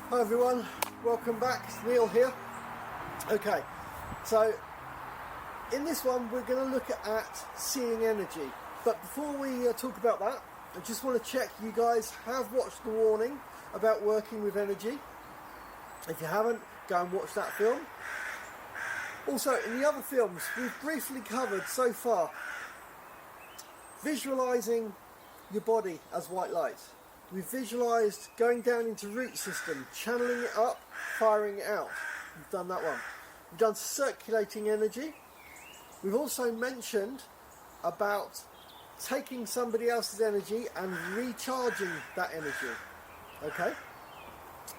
Hi everyone, welcome back, it's Neil here. Okay, so in this one we're going to look at seeing energy, but before we talk about that, I just want to check you guys have watched the warning about working with energy. If you haven't, go and watch that film. Also, in the other films we've briefly covered so far, visualising your body as white light. We've visualised going down into root system, channeling it up, firing it out. We've done that one. We've done circulating energy. We've also mentioned about taking somebody else's energy and recharging that energy. Okay?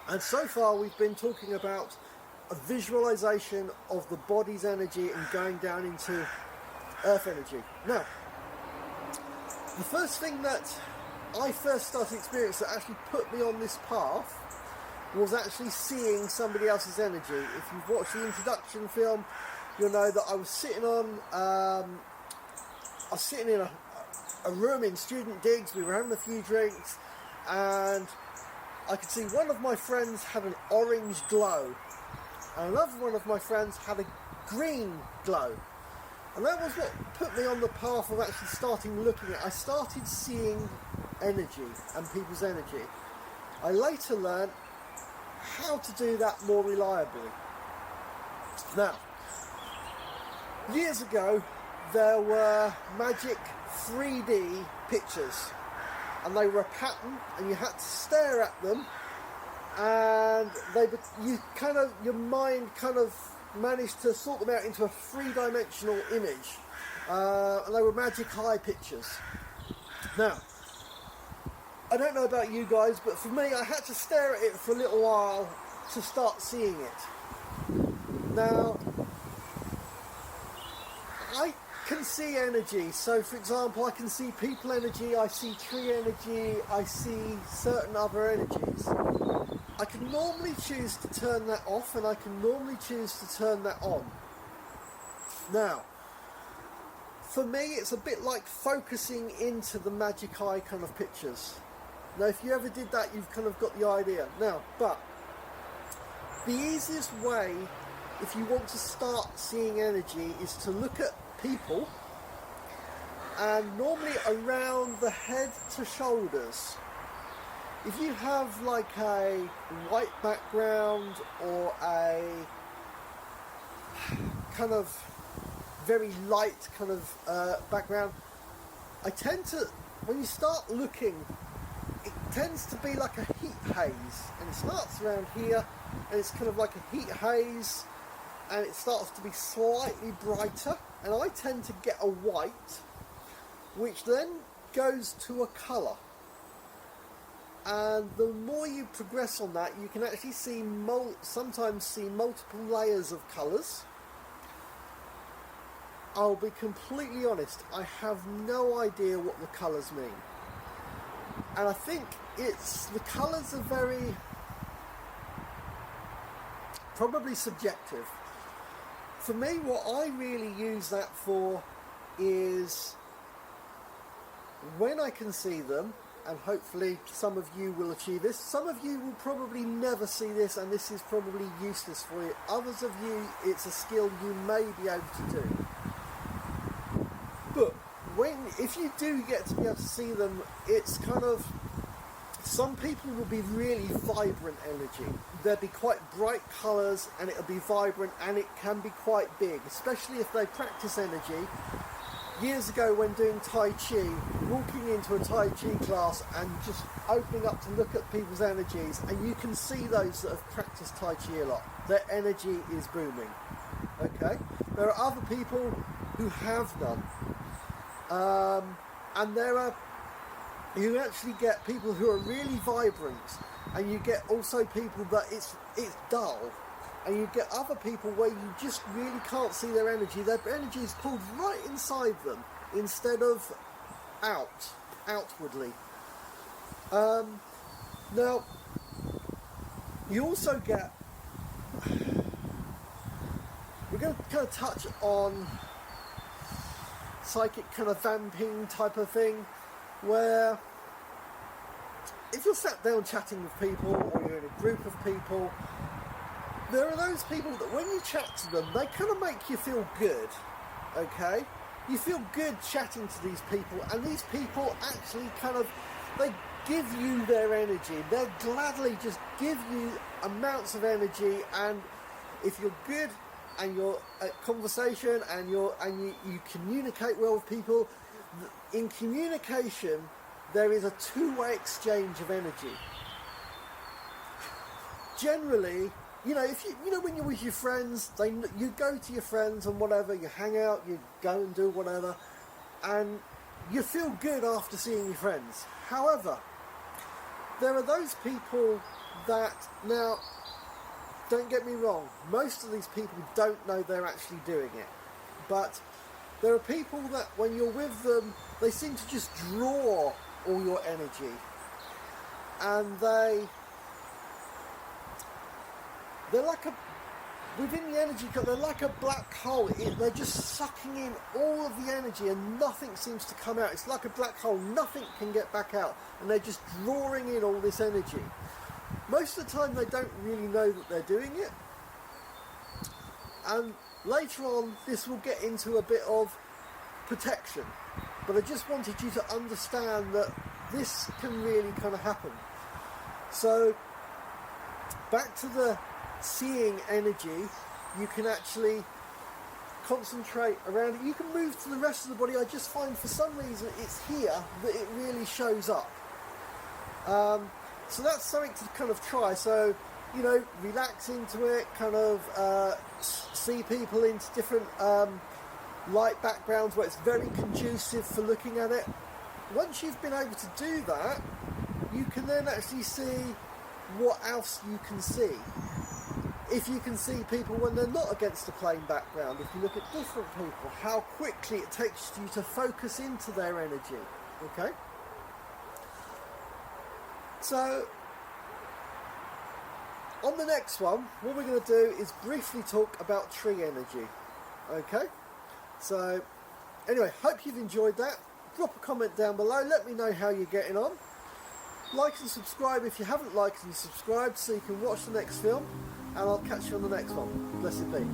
And so far we've been talking about a visualisation of the body's energy and going down into earth energy. Now, the first thing that I first started experiencing that actually put me on this path was actually seeing somebody else's energy. If you've watched the introduction film, you'll know that I was sitting in a room in student digs. We were having a few drinks, and I could see one of my friends had an orange glow, and another one of my friends had a green glow. And that was what put me on the path of actually starting looking at. I started seeing energy and people's energy. I later learned how to do that more reliably. Now, years ago there were magic 3D pictures, and they were a pattern, and you had to stare at them, and your mind kind of managed to sort them out into a three-dimensional image, and they were magic eye pictures. Now, I don't know about you guys, but for me, I had to stare at it for a little while to start seeing it. Now, I can see energy. So, for example, I can see people energy, I see tree energy, I see certain other energies. I can normally choose to turn that off, and I can normally choose to turn that on. Now, for me, it's a bit like focusing into the magic eye kind of pictures. Now, if you ever did that, you've kind of got the idea. Now, but the easiest way, if you want to start seeing energy, is to look at people, and normally around the head to shoulders. If you have like a white background or a kind of very light kind of background, I tend to, when you start looking, it tends to be like a heat haze, and it starts around here, and it's kind of like a heat haze, and it starts to be slightly brighter, and I tend to get a white, which then goes to a colour. And the more you progress on that, you can actually see sometimes see multiple layers of colours. I'll be completely honest, I have no idea what the colours mean. And I think the colours are very, probably subjective. For me, what I really use that for is when I can see them, and hopefully some of you will achieve this. Some of you will probably never see this, and this is probably useless for you. Others of you, it's a skill you may be able to do. But if you do get to be able to see them, it's kind of, some people will be really vibrant energy. There'll be quite bright colours, and it'll be vibrant, and it can be quite big, especially if they practice energy. Years ago when doing Tai Chi, walking into a Tai Chi class and just opening up to look at people's energies, and you can see those that have practiced Tai Chi a lot, their energy is booming. Okay? There are other people who have none. And you actually get people who are really vibrant, and you get also people that it's dull. And you get other people where you just really can't see their energy. Their energy is pulled right inside them instead of outwardly. Now, you also get, we're going to kind of touch on psychic kind of vamping type of thing, where if you're sat down chatting with people, or you're in a group of people, there are those people that when you chat to them, they kind of make you feel good, okay? You feel good chatting to these people, and these people actually kind of, they give you their energy. They'll gladly just give you amounts of energy, and if you're good and you're at conversation and you communicate well with people, in communication there is a two-way exchange of energy. Generally, you know, if you know when you're with your friends, you go to your friends and whatever, you hang out, you go and do whatever, and you feel good after seeing your friends. However, there are those people that, now, don't get me wrong, most of these people don't know they're actually doing it, but there are people that when you're with them, they seem to just draw all your energy, and they're like within the energy, they're like a black hole. They're just sucking in all of the energy and nothing seems to come out. It's like a black hole, nothing can get back out, and they're just drawing in all this energy. Most of the time they don't really know that they're doing it, and later on this will get into a bit of protection, but I just wanted you to understand that this can really kind of happen. So back to the seeing energy, you can actually concentrate around it. You can move to the rest of the body. I just find for some reason it's here that it really shows up. So that's something to kind of try. So, you know, relax into it, kind of see people into different light backgrounds where it's very conducive for looking at it. Once you've been able to do that, you can then actually see what else you can see. If you can see people when they're not against a plain background, if you look at different people, how quickly it takes you to focus into their energy, okay? So, on the next one, what we're going to do is briefly talk about tree energy, okay? So, anyway, hope you've enjoyed that. Drop a comment down below, let me know how you're getting on. Like and subscribe if you haven't liked and subscribed so you can watch the next film. And I'll catch you on the next one. Blessed be.